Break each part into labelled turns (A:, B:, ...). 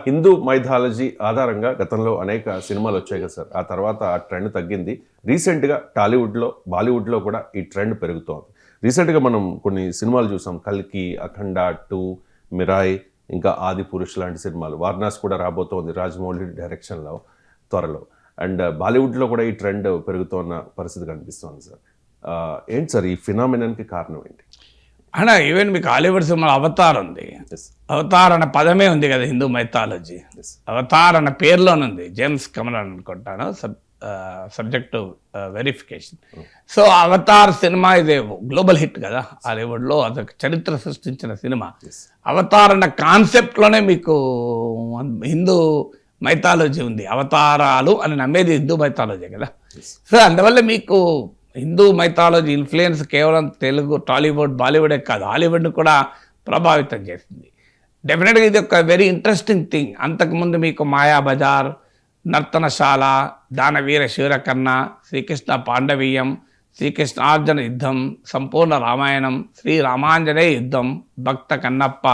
A: Hindu mythology ఆధారంగా గతంలో అనేక సినిమాలు వచ్చాయి కదా సార్. ఆ తర్వాత ఆ ట్రెండ్ తగ్గింది. రీసెంట్గా టాలీవుడ్లో, బాలీవుడ్లో కూడా ఈ ట్రెండ్ పెరుగుతోంది. రీసెంట్గా మనం కొన్ని సినిమాలు చూసాం. కల్కి, అఖండ 2, మిరాయ్, ఇంకా ఆది పురుష్ లాంటి సినిమాలు. వారణాసి కూడా రాబోతోంది రాజమౌళి డైరెక్షన్లో త్వరలో. అండ్ బాలీవుడ్లో కూడా ఈ ట్రెండ్ పెరుగుతున్న పరిస్థితి కనిపిస్తోంది సార్. ఏంటి సార్ ఈ ఫినామినన్కి కారణం ఏంటి?
B: అన్న ఈవెన్ మీకు హాలీవుడ్ సినిమా అవతార్ ఉంది. అవతార్ అన్న పదమే ఉంది కదా హిందూ మైథాలజీ. అవతార్ అన్న పేరులోనే ఉంది. జేమ్స్ కెమెరాన్ అనుకుంటాను subject verification. So Avatar cinema ఇది గ్లోబల్ హిట్ కదా హాలీవుడ్లో. అదొక చరిత్ర సృష్టించిన సినిమా. అవతార్ అన్న కాన్సెప్ట్లోనే మీకు హిందూ మైథాలజీ ఉంది. అవతారాలు అని నమ్మేది హిందూ మైథాలజీ కదా. సో అందువల్ల మీకు హిందూ మైథాలజీ ఇన్ఫ్లుయెన్స్ కేవలం తెలుగు, టాలీవుడ్, బాలీవుడే కాదు, హాలీవుడ్ని కూడా ప్రభావితం చేసింది. డెఫినెట్గా ఇది ఒక వెరీ ఇంట్రెస్టింగ్ థింగ్. అంతకుముందు మీకు మాయాబజార్, నర్తనశాల, దానవీర శూరకర్ణ, శ్రీకృష్ణ పాండవీయం, శ్రీకృష్ణ అర్జున యుద్ధం, సంపూర్ణ రామాయణం, శ్రీ రామాంజనేయ యుద్ధం, భక్త కన్నప్ప,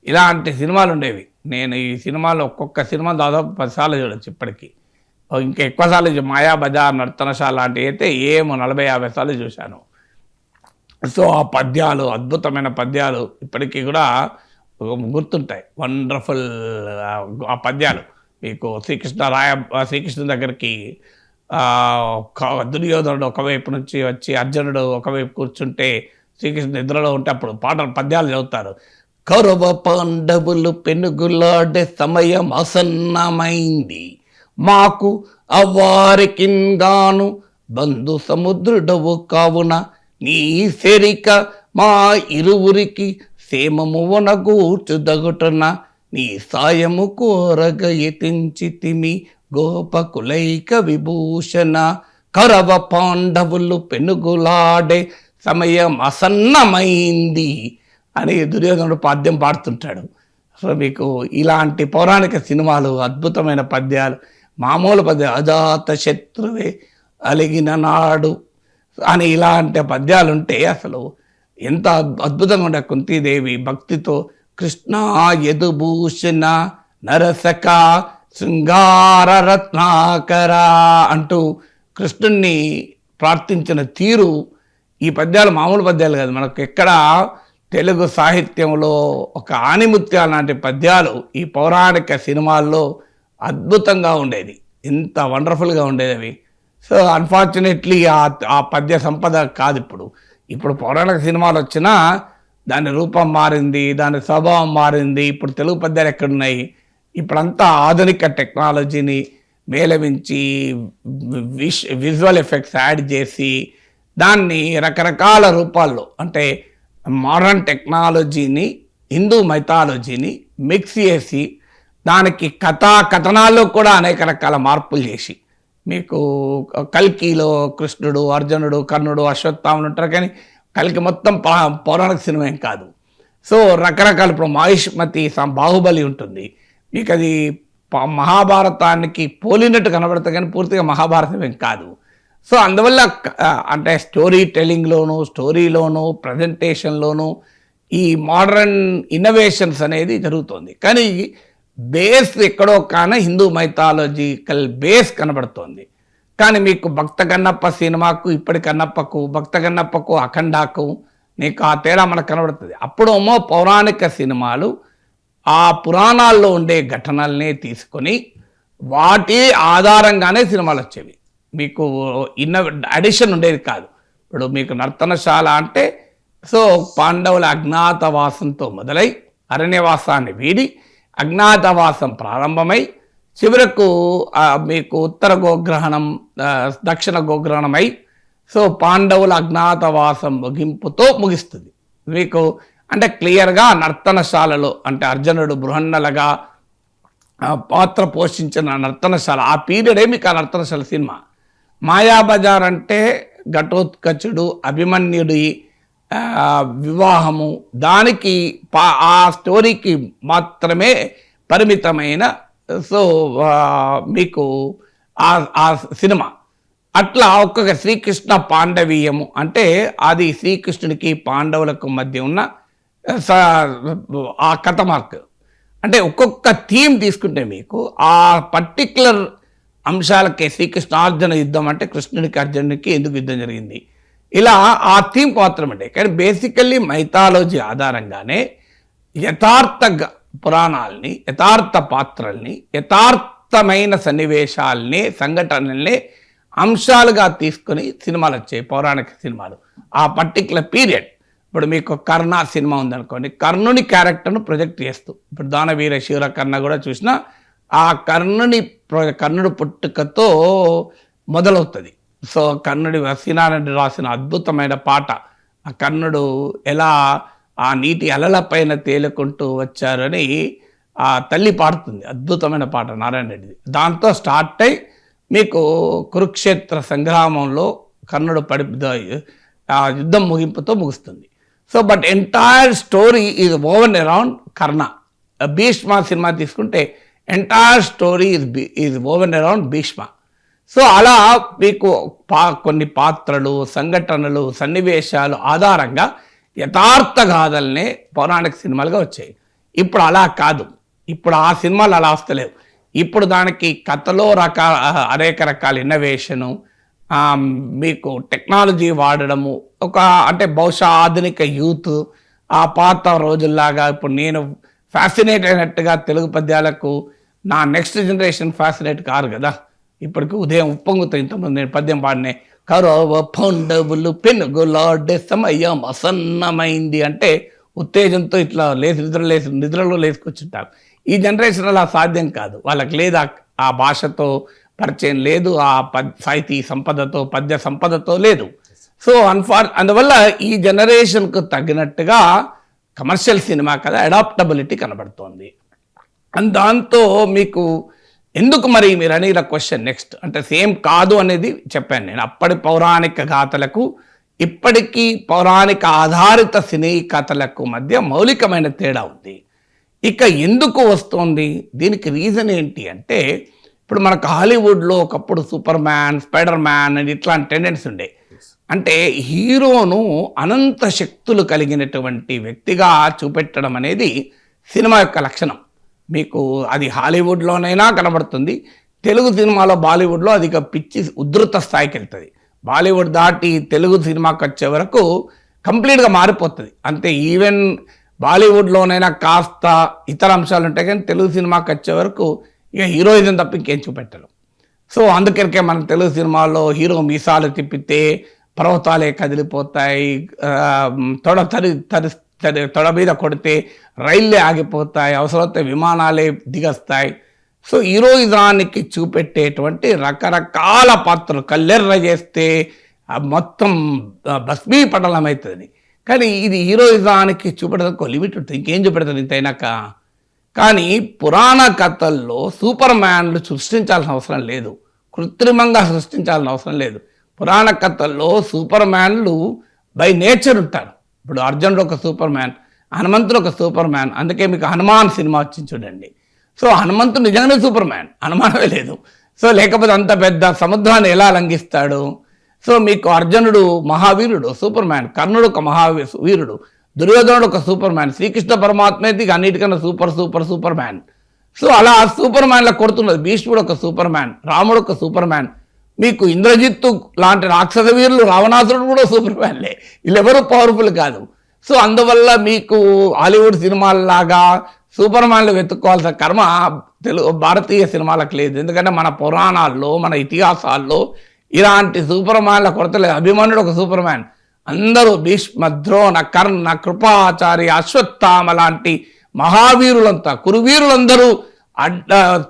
B: ఇలాంటి సినిమాలు ఉండేవి. నేను ఈ సినిమాలో ఒక్కొక్క సినిమా దాదాపు 10 సార్లు చూడొచ్చు ఇప్పటికీ. ఇంకా ఎక్కువ సార్లు మాయాబజార్, నర్తనశాల లాంటివి అయితే 40-50 సార్లు చూశాను. సో ఆ పద్యాలు, అద్భుతమైన పద్యాలు ఇప్పటికీ కూడా గుర్తుంటాయి. వండర్ఫుల్ ఆ పద్యాలు. మీకు శ్రీకృష్ణ దగ్గరికి దుర్యోధనుడు ఒకవైపు నుంచి వచ్చి అర్జునుడు ఒకవైపు కూర్చుంటే శ్రీకృష్ణ నిద్రలో ఉంటే అప్పుడు పద్యాలు చదువుతారు. కౌరవ పాండవులు పెనుగులాడే సమయం అసన్నమైంది, మాకు అవ్వారికింగాను బంధు సముద్రుడవు కావున నీ సెరిక మా ఇరువురికి సేమము వనగూర్చుదగుటన నీ సాయము కోరగ యతించితిమి గోపకులైక విభూషణ. కౌరవ పాండవులు పెనుగులాడే సమయం అసన్నమైంది అని దుర్యోధనుడు పద్యం పాడుతుంటాడు. సో మీకు ఇలాంటి పౌరాణిక సినిమాలు, అద్భుతమైన పద్యాలు, మామూలు పద్యాలు, అజాత శత్రువే అలిగిన నాడు అని ఇలాంటి పద్యాలు ఉంటే అసలు ఎంత అద్భుతంగా ఉండే. కుంతీదేవి భక్తితో కృష్ణ యదుభూషణ నరసక శృంగార రత్నాకర అంటూ కృష్ణుణ్ణి ప్రార్థించిన తీరు, ఈ పద్యాలు మామూలు పద్యాలు కాదు. మనకు ఎక్కడ తెలుగు సాహిత్యంలో ఒక ఆణిముత్యాల లాంటి పద్యాలు ఈ పౌరాణిక సినిమాల్లో అద్భుతంగా ఉండేది. ఎంత వండర్ఫుల్గా ఉండేది అవి. సో అన్ఫార్చునేట్లీ ఆ పద్య సంపద కాదు ఇప్పుడు పౌరాణిక సినిమాలు వచ్చినా దాని రూపం మారింది, దాని స్వభావం మారింది. ఇప్పుడు తెలుగు పద్యాలు ఎక్కడున్నాయి? ఇప్పుడంతా ఆధునిక టెక్నాలజీని మేళవించి విజువల్ ఎఫెక్ట్స్ యాడ్ చేసి దాన్ని రకరకాల రూపాల్లో, అంటే మోడర్న్ టెక్నాలజీని హిందూ మైథాలజీని మిక్స్ చేసి దానికి కథనాల్లో కూడా అనేక రకాల మార్పులు చేసి, మీకు కల్కిలో కృష్ణుడు, అర్జునుడు, కర్ణుడు, అశ్వత్థాములు ఉంటారు. కానీ కల్కి మొత్తం పౌరాణిక సినిమా ఏం కాదు. సో రకరకాల ఇప్పుడు మహిష్మతి, బాహుబలి ఉంటుంది. మీకు అది మహాభారతానికి పోలినట్టు కనబడుతుంది కానీ పూర్తిగా మహాభారతం ఏం కాదు. సో అందువల్ల అంటే స్టోరీ టెల్లింగ్లోను, స్టోరీలోను, ప్రజెంటేషన్లోను ఈ మోడర్న్ ఇన్నోవేషన్స్ అనేది జరుగుతుంది. కానీ బేస్ ఎక్కడో కానీ హిందూ మైథాలజికల్ బేస్ కనబడుతోంది. కానీ మీకు భక్త కన్నప్ప సినిమాకు, ఇప్పటి కన్నప్పకు, భక్త కన్నప్పకు, అఖండాకు నీకు ఆ తేడా మనకు కనబడుతుంది. అప్పుడేమో పౌరాణిక సినిమాలు ఆ పురాణాల్లో ఉండే ఘటనల్ని తీసుకొని వాటి ఆధారంగానే సినిమాలు వచ్చేవి. మీకు అడిషన్ ఉండేది కాదు. ఇప్పుడు మీకు నర్తనశాల అంటే సో పాండవుల అజ్ఞాతవాసంతో మొదలై అరణ్యవాసాన్ని వీడి అజ్ఞాతవాసం ప్రారంభమై చివరకు మీకు ఉత్తర గోగ్రహణం, దక్షిణ గోగ్రహణమై సో పాండవుల అజ్ఞాతవాసం ముగింపుతో ముగిస్తుంది. మీకు అంటే క్లియర్గా నర్తనశాలలో అంటే అర్జునుడు బృహన్నలగా పాత్ర పోషించిన నర్తనశాల ఆ పీరియడే మీకు ఆ నర్తనశాల సినిమా. మాయాబజార్ అంటే ఘటోత్కచుడు, అభిమన్యుడి వివాహము, దానికి ఆ స్టోరీకి మాత్రమే పరిమితమైన సో మీకు ఆ సినిమా. అట్లా ఒక్కొక్క శ్రీకృష్ణ పాండవీయము అంటే అది శ్రీకృష్ణుడికి పాండవులకు మధ్య ఉన్న ఆ కథ మార్క్. అంటే ఒక్కొక్క థీమ్ తీసుకుంటే మీకు ఆ పర్టిక్యులర్ అంశాలకే శ్రీకృష్ణార్జున యుద్ధం అంటే కృష్ణుడికి అర్జునుడికి ఎందుకు యుద్ధం జరిగింది, ఇలా ఆ థీమ్ మాత్రమే. కానీ బేసికల్లీ మైథాలజీ ఆధారంగానే యథార్థ పురాణాలని, యథార్థ పాత్రల్ని, యథార్థమైన సన్నివేశాలని, సంఘటనల్ని అంశాలుగా తీసుకొని సినిమాలు వచ్చాయి, పౌరాణిక సినిమాలు. ఆ పర్టికులర్ పీరియడ్, ఇప్పుడు మీకు కర్ణ సినిమా ఉందనుకోండి, కర్ణుని క్యారెక్టర్ను ప్రొజెక్ట్ చేస్తూ, ఇప్పుడు దానవీర శివర కర్ణ కూడా చూసినా ఆ కర్ణుడు పుట్టుకతో మొదలవుతుంది. సో కర్ణుడి సీనారెడ్డి రాసిన అద్భుతమైన పాట, ఆ కర్ణుడు ఎలా ఆ నీటి అలల పైన తేలుకుంటూ వచ్చారని ఆ తల్లి పాడుతుంది, అద్భుతమైన పాట నారాయణ రెడ్డిది. దాంతో స్టార్ట్ అయి మీకు కురుక్షేత్ర సంగ్రామంలో కర్ణుడు ఆ యుద్ధం ముగింపుతో ముగుస్తుంది. So but entire story is woven around Karna. Bheeshma సినిమా తీసుకుంటే entire story is woven around Bheeshma. So అలా మీకు కొన్ని పాత్రలు, సంఘటనలు, సన్నివేశాలు ఆధారంగా యథార్థ గాథల్నే పౌరాణిక సినిమాలుగా వచ్చాయి. ఇప్పుడు అలా కాదు, ఇప్పుడు ఆ సినిమాలు అలా వస్తలేవు. ఇప్పుడు దానికి కథలో అనేక రకాల ఇన్నోవేషను, మీకు టెక్నాలజీ వాడడము, అంటే బహుశా ఆధునిక యూత్ ఆ పాత రోజుల్లాగా ఇప్పుడు నేను ఫ్యాసినేట్ అయినట్టుగా తెలుగు పద్యాలకు నా నెక్స్ట్ జనరేషన్ ఫ్యాసినేట్ కారు కదా. ఇప్పటికి ఉదయం ఉప్పొంగుతాయి. ఇంతకుముందు నేను పద్యం పాడినే కరవ పండవులు పెనుగులాడే సమయం అసన్నమైంది అంటే ఉత్తేజంతో ఇట్లా నిద్రలో లేసుకొచ్చుంటారు. ఈ జనరేషన్ అలా సాధ్యం కాదు. వాళ్ళకి లేదు ఆ భాషతో పరిచయం లేదు, ఆ సాహితీ సంపదతో, పద్య సంపదతో లేదు. సో అందువల్ల ఈ జనరేషన్కు తగినట్టుగా కమర్షియల్ సినిమా కదా అడాప్టబిలిటీ కనబడుతోంది. దాంతో మీకు ఎందుకు మరి మీరు అడిగిన క్వశ్చన్ నెక్స్ట్ అంటే సేమ్ కాదు అనేది చెప్పాను నేను. అప్పటి పౌరాణిక గాథలకు ఇప్పటికీ పౌరాణిక ఆధారిత సినీ కథలకు మధ్య మౌలికమైన తేడా ఉంది. ఇక ఎందుకు వస్తుంది, దీనికి రీజన్ ఏంటి అంటే, ఇప్పుడు మనకు హాలీవుడ్లో ఒకప్పుడు సూపర్ మ్యాన్, స్పైడర్ మ్యాన్ అని ఇట్లాంటి టెండెన్సీ ఉండే. అంటే హీరోను అనంత శక్తులు కలిగినటువంటి వ్యక్తిగా చూపెట్టడం అనేది సినిమా యొక్క లక్షణం. మీకు అది హాలీవుడ్లోనైనా కనబడుతుంది, తెలుగు సినిమాలో, బాలీవుడ్లో అది పిచ్చి ఉధృత స్థాయికి వెళ్తుంది. బాలీవుడ్ దాటి తెలుగు సినిమాకి వచ్చే వరకు కంప్లీట్గా మారిపోతుంది. అంతే, ఈవెన్ బాలీవుడ్లోనైనా కాస్త ఇతర అంశాలు ఉంటాయి, కానీ తెలుగు సినిమాకి వచ్చే వరకు ఇక హీరోయిజం తప్ప ఇంకేం చూపెట్టరు. సో అందుకే మన తెలుగు సినిమాల్లో హీరో మీసాలు తిప్పితే పర్వతాలే కదిలిపోతాయి, తొడ మీద కొడితే రైళ్ళే ఆగిపోతాయి, అవసరమైతే విమానాలే దిగస్తాయి. సో హీరోయిజానికి చూపెట్టేటువంటి రకరకాల పాత్రలు కల్లెర్ర చేస్తే మొత్తం భస్మీపటలం అవుతుంది. కానీ ఇది హీరోయిజానికి చూపెట్టడానికి లిమిట్ ఉంటుంది, ఇంకేం చూపెడుతుంది ఇంతైనాక. కానీ పురాణ కథల్లో సూపర్ మ్యాన్లు సృష్టించాల్సిన అవసరం లేదు, కృత్రిమంగా సృష్టించాల్సిన అవసరం లేదు. పురాణ కథల్లో సూపర్ మ్యాన్లు బై నేచర్ ఉంటారు. ఇప్పుడు అర్జునుడు ఒక సూపర్ మ్యాన్, హనుమంతుడు ఒక సూపర్ మ్యాన్. అందుకే మీకు హనుమాన్ సినిమా వచ్చింది చూడండి. సో హనుమంతుడు నిజంగానే సూపర్ మ్యాన్, అనుమానమే లేదు. సో లేకపోతే అంత పెద్ద సముద్రాన్ని ఎలా లంఘిస్తాడు? సో మీకు అర్జునుడు మహావీరుడు, సూపర్ మ్యాన్. కర్ణుడు ఒక మహావీరుడు, దుర్యోధనుడు ఒక సూపర్ మ్యాన్. శ్రీకృష్ణ పరమాత్మేది అన్నిటికన్నా సూపర్ మ్యాన్. సో అలా సూపర్ మ్యాన్లా కొడుతున్నది. భీష్ముడు ఒక సూపర్ మ్యాన్, రాముడు ఒక సూపర్ మ్యాన్. మీకు ఇంద్రజిత్తు లాంటి రాక్షస వీరులు, రావణాసురుడు కూడా సూపర్ మ్యాన్లే. వీళ్ళెవరూ పవర్ఫుల్ కాదు. సో అందువల్ల మీకు హాలీవుడ్ సినిమాల్లాగా సూపర్ మ్యాన్లు వెతుక్కోవాల్సిన కర్మ భారతీయ సినిమాలకు లేదు. ఎందుకంటే మన పురాణాల్లో, మన ఇతిహాసాల్లో ఇలాంటి సూపర్ మ్యాన్ల కొరత లేదు. అభిమన్యుడు ఒక సూపర్ మ్యాన్. అందరూ భీష్మ, ద్రోణ, కర్ణ, కృపాచారి, అశ్వత్థామ లాంటి మహావీరులంతా, కురువీరులందరూ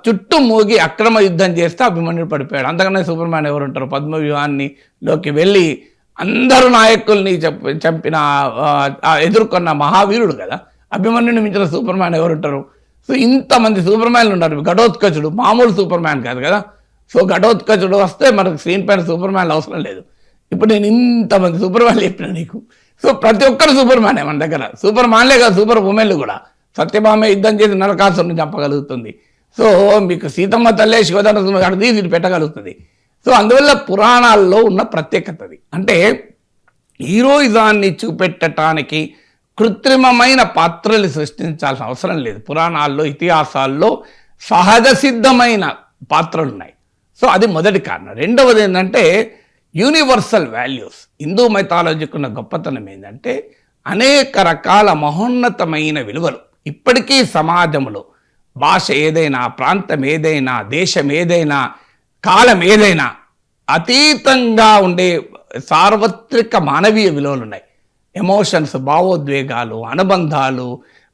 B: చుట్టూ మూగి అక్రమ యుద్ధం చేస్తే అభిమన్యుడు పడిపోయాడు. అంతకన్నా సూపర్ మ్యాన్ ఎవరు ఉంటారు? పద్మవ్యూహాన్నిలోకి వెళ్ళి అందరూ నాయకుల్ని చంపిన ఎదుర్కొన్న మహావీరుడు కదా అభిమన్యుని మించిన సూపర్ మ్యాన్ ఎవరు ఉంటారు? సో ఇంతమంది సూపర్ మ్యాన్లు ఉన్నారు. ఘటోత్కచుడు మామూలు సూపర్ మ్యాన్ కాదు కదా. సో ఘటోత్కచుడు వస్తే మనకు స్క్రీన్ పైన సూపర్ మ్యాన్లు అవసరం లేదు. ఇప్పుడు నేను ఇంతమంది సూపర్ మ్యాన్లు చెప్పిన నీకు. సో ప్రతి ఒక్కరు సూపర్ మ్యానే మన దగ్గర. సూపర్ మ్యాన్లే కాదు, సూపర్ ఉమెన్లు కూడా. సత్యభామ యుద్ధం చేసి నరకాసురుని చంపగలుగుతుంది. సో మీకు సీతమ్మ తల్లే శివధనుసును అడిగి ఇది పెట్టగలుగుతుంది. సో అందువల్ల పురాణాల్లో ఉన్న ప్రత్యేకత అది. అంటే హీరోయిజాన్ని చూపెట్టడానికి కృత్రిమమైన పాత్రలు సృష్టించాల్సిన అవసరం లేదు. పురాణాల్లో, ఇతిహాసాల్లో సహజ సిద్ధమైన పాత్రలు ఉన్నాయి. సో అది మొదటి కారణం. రెండవది ఏంటంటే యూనివర్సల్ వాల్యూస్. హిందూ మైథాలజీకి ఉన్న గొప్పతనం ఏంటంటే అనేక రకాల మహోన్నతమైన విలువలు ఇప్పటికీ సమాజంలో, భాష ఏదైనా, ప్రాంతం ఏదైనా, దేశం ఏదైనా, కాలం ఏదైనా అతీతంగా ఉండే సార్వత్రిక మానవీయ విలువలు ఉన్నాయి. ఎమోషన్స్, భావోద్వేగాలు, అనుబంధాలు,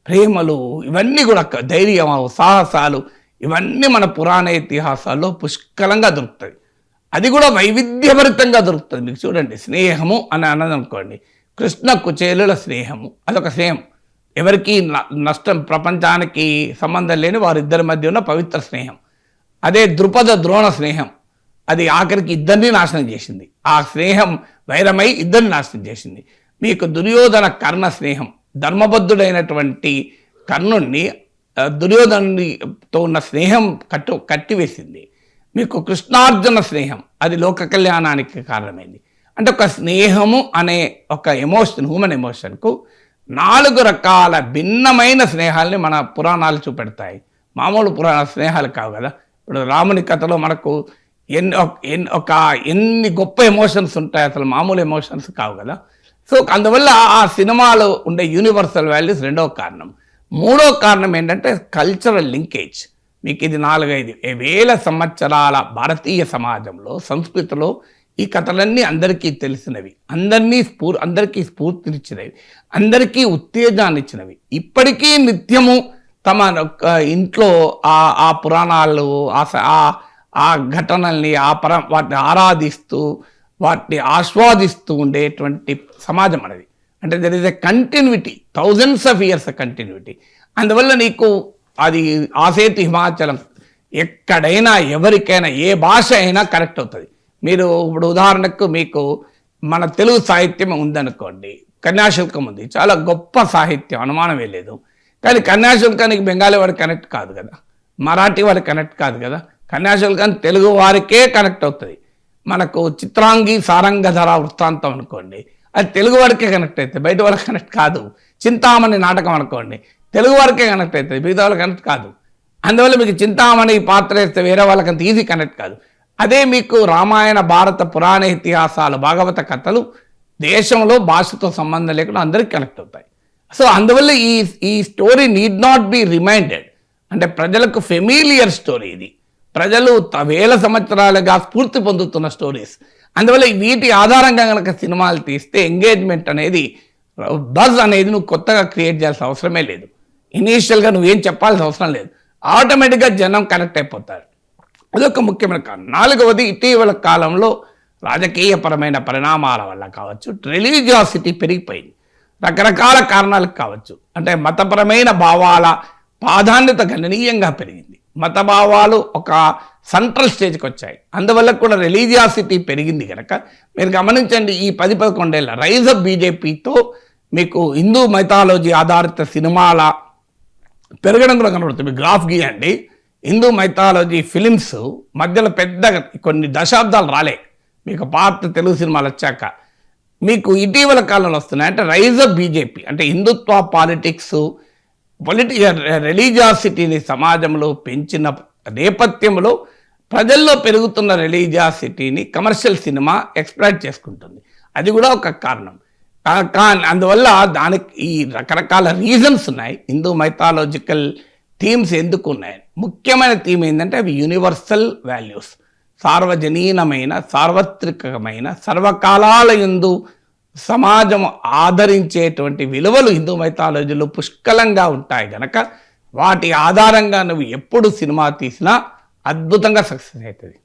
B: ప్రేమలు, ఇవన్నీ కూడా, ధైర్యం, సాహసాలు, ఇవన్నీ మన పురాణ ఇతిహాసాల్లో పుష్కలంగా దొరుకుతాయి. అది కూడా వైవిధ్యభరితంగా దొరుకుతుంది. మీకు చూడండి, స్నేహము అని అన్నదనుకోండి, కృష్ణ కుచేలుల స్నేహము, అదొక స్నేహం. ఎవరికి నష్టం, ప్రపంచానికి సంబంధం లేని వారిద్దరి మధ్య ఉన్న పవిత్ర స్నేహం. అదే ద్రుపద ద్రోణ స్నేహం, అది ఆఖరికి ఇద్దరిని నాశనం చేసింది. ఆ స్నేహం వైరమై ఇద్దరిని నాశనం చేసింది. మీకు దుర్యోధన కర్ణ స్నేహం, ధర్మబద్ధుడైనటువంటి కర్ణుణ్ణి దుర్యోధనుడితో ఉన్న స్నేహం కట్టివేసింది. మీకు కృష్ణార్జున స్నేహం, అది లోక కళ్యాణానికి కారణమైంది. అంటే ఒక స్నేహము అనే ఒక ఎమోషన్, హ్యూమన్ ఎమోషన్కు 4 రకాల భిన్నమైన స్నేహాల్ని మన పురాణాలు చూపెడతాయి. మామూలు పురాణ స్నేహాలు కావు కదా. ఇప్పుడు రాముని కథలో మనకు ఎన్ని గొప్ప ఎమోషన్స్ ఉంటాయి, అసలు మామూలు ఎమోషన్స్ కావు కదా. సో అందువల్ల ఆ సినిమాలో ఉండే యూనివర్సల్ వాల్యూస్ రెండవ కారణం. మూడో కారణం ఏంటంటే కల్చరల్ లింకేజ్. మీకు ఇది 4-5 వేల సంవత్సరాల భారతీయ సమాజంలో, సంస్కృతిలో ఈ కథలన్నీ అందరికీ తెలిసినవి, అందరికీ స్ఫూర్తినిచ్చినవి, అందరికీ ఉత్తేజాన్ని ఇచ్చినవి. ఇప్పటికీ నిత్యము తమ ఇంట్లో ఆ పురాణాలు, ఆ ఘటనల్ని, వాటిని ఆరాధిస్తూ, వాటిని ఆస్వాదిస్తూ ఉండేటువంటి సమాజం అనేది. అంటే there is a continuity, thousands of years continuity. అందువల్ల నీకు అది ఆసేతు హిమాచలం, ఎక్కడైనా ఎవరికైనా ఏ భాష అయినా కరెక్ట్ అవుతుంది. మీరు ఇప్పుడు ఉదాహరణకు మీకు మన తెలుగు సాహిత్యం ఉందనుకోండి, కన్యాశుల్కం ఉంది, చాలా గొప్ప సాహిత్యం, అనుమానమే లేదు. కానీ కన్యాశుల్కానికి బెంగాలీ వాడికి కనెక్ట్ కాదు కదా, మరాఠీ వాడికి కనెక్ట్ కాదు కదా. కన్యాశుల్కం తెలుగు వారికే కనెక్ట్ అవుతుంది. మనకు చిత్రాంగి సారంగధర వృత్తాంతం అనుకోండి, అది తెలుగు వారికే కనెక్ట్ అవుతుంది, బయట వాళ్ళకి కనెక్ట్ కాదు. చింతామణి నాటకం అనుకోండి, తెలుగు వారికే కనెక్ట్ అవుతుంది, మిగతా వాళ్ళకి కనెక్ట్ కాదు. అందువల్ల మీకు చింతామణి పాత్ర వేస్తే వేరే వాళ్ళకి అంత ఈజీ కనెక్ట్ కాదు. అదే మీకు రామాయణ, భారత, పురాణ ఇతిహాసాలు, భాగవత కథలు దేశంలో భాషతో సంబంధం లేకుండా అందరికీ కనెక్ట్ అవుతాయి. సో అందువల్ల ఈ story need not be reminded. అంటే ప్రజలకు ఫెమిలియర్ స్టోరీ ఇది. ప్రజలు వేల సంవత్సరాలుగా స్ఫూర్తి పొందుతున్న స్టోరీస్. అందువల్ల వీటి ఆధారంగా కనుక సినిమాలు తీస్తే ఎంగేజ్మెంట్ అనేది, బజ్ అనేది నువ్వు కొత్తగా క్రియేట్ చేయాల్సిన అవసరమే లేదు. ఇనీషియల్గా నువ్వేం చెప్పాల్సిన అవసరం లేదు, ఆటోమేటిక్గా జనం కనెక్ట్ అయిపోతారు. అదొక ముఖ్యమైన కారణం. 4వది, ఇటీవల కాలంలో రాజకీయపరమైన పరిణామాల వల్ల కావచ్చు, రిలీజియాసిటీ పెరిగిపోయింది. రకరకాల కారణాలకు కావచ్చు. అంటే మతపరమైన భావాల ప్రాధాన్యత గణనీయంగా పెరిగింది. మత భావాలు ఒక సెంట్రల్ స్టేజ్కి వచ్చాయి. అందువల్ల కూడా రిలీజియాసిటీ పెరిగింది కనుక మీరు గమనించండి, ఈ 10-11 ఏళ్ళ రైజ్ ఆఫ్ బీజేపీతో మీకు హిందూ మైథాలజీ ఆధారిత సినిమాల పెరగడం కూడా కనబడుతుంది. గ్రాఫ్ గీయండి, హిందూ మైథాలజీ ఫిలిమ్స్ మధ్యలో పెద్దగా కొన్ని దశాబ్దాలు రాలే. మీకు పాత తెలుగు సినిమాలు వచ్చాక మీకు ఇటీవల కాలంలో వస్తున్నాయి. అంటే రైజ్ ఆఫ్ బీజేపీ, అంటే హిందుత్వ పాలిటిక్స్, రిలీజియాసిటీని సమాజంలో పెంచిన నేపథ్యంలో ప్రజల్లో పెరుగుతున్న రిలీజియాసిటీని కమర్షియల్ సినిమా ఎక్స్ప్లాయిట్ చేసుకుంటుంది. అది కూడా ఒక కారణం. అందువల్ల దానికి ఈ రకరకాల రీజన్స్ ఉన్నాయి. హిందూ మైథాలజికల్ థీమ్స్ ఎందుకు ఉన్నాయి? ముఖ్యమైన థీమ్ ఏంటంటే అవి యూనివర్సల్ వాల్యూస్, సార్వజనీనమైన, సార్వత్రికమైన, సర్వకాలాల యందు సమాజం ఆదరించేటువంటి విలువలు హిందూ మైథాలజీలో పుష్కలంగా ఉంటాయి గనక వాటి ఆధారంగా నువ్వు ఎప్పుడు సినిమా తీసినా అద్భుతంగా సక్సెస్ అవుతుంది.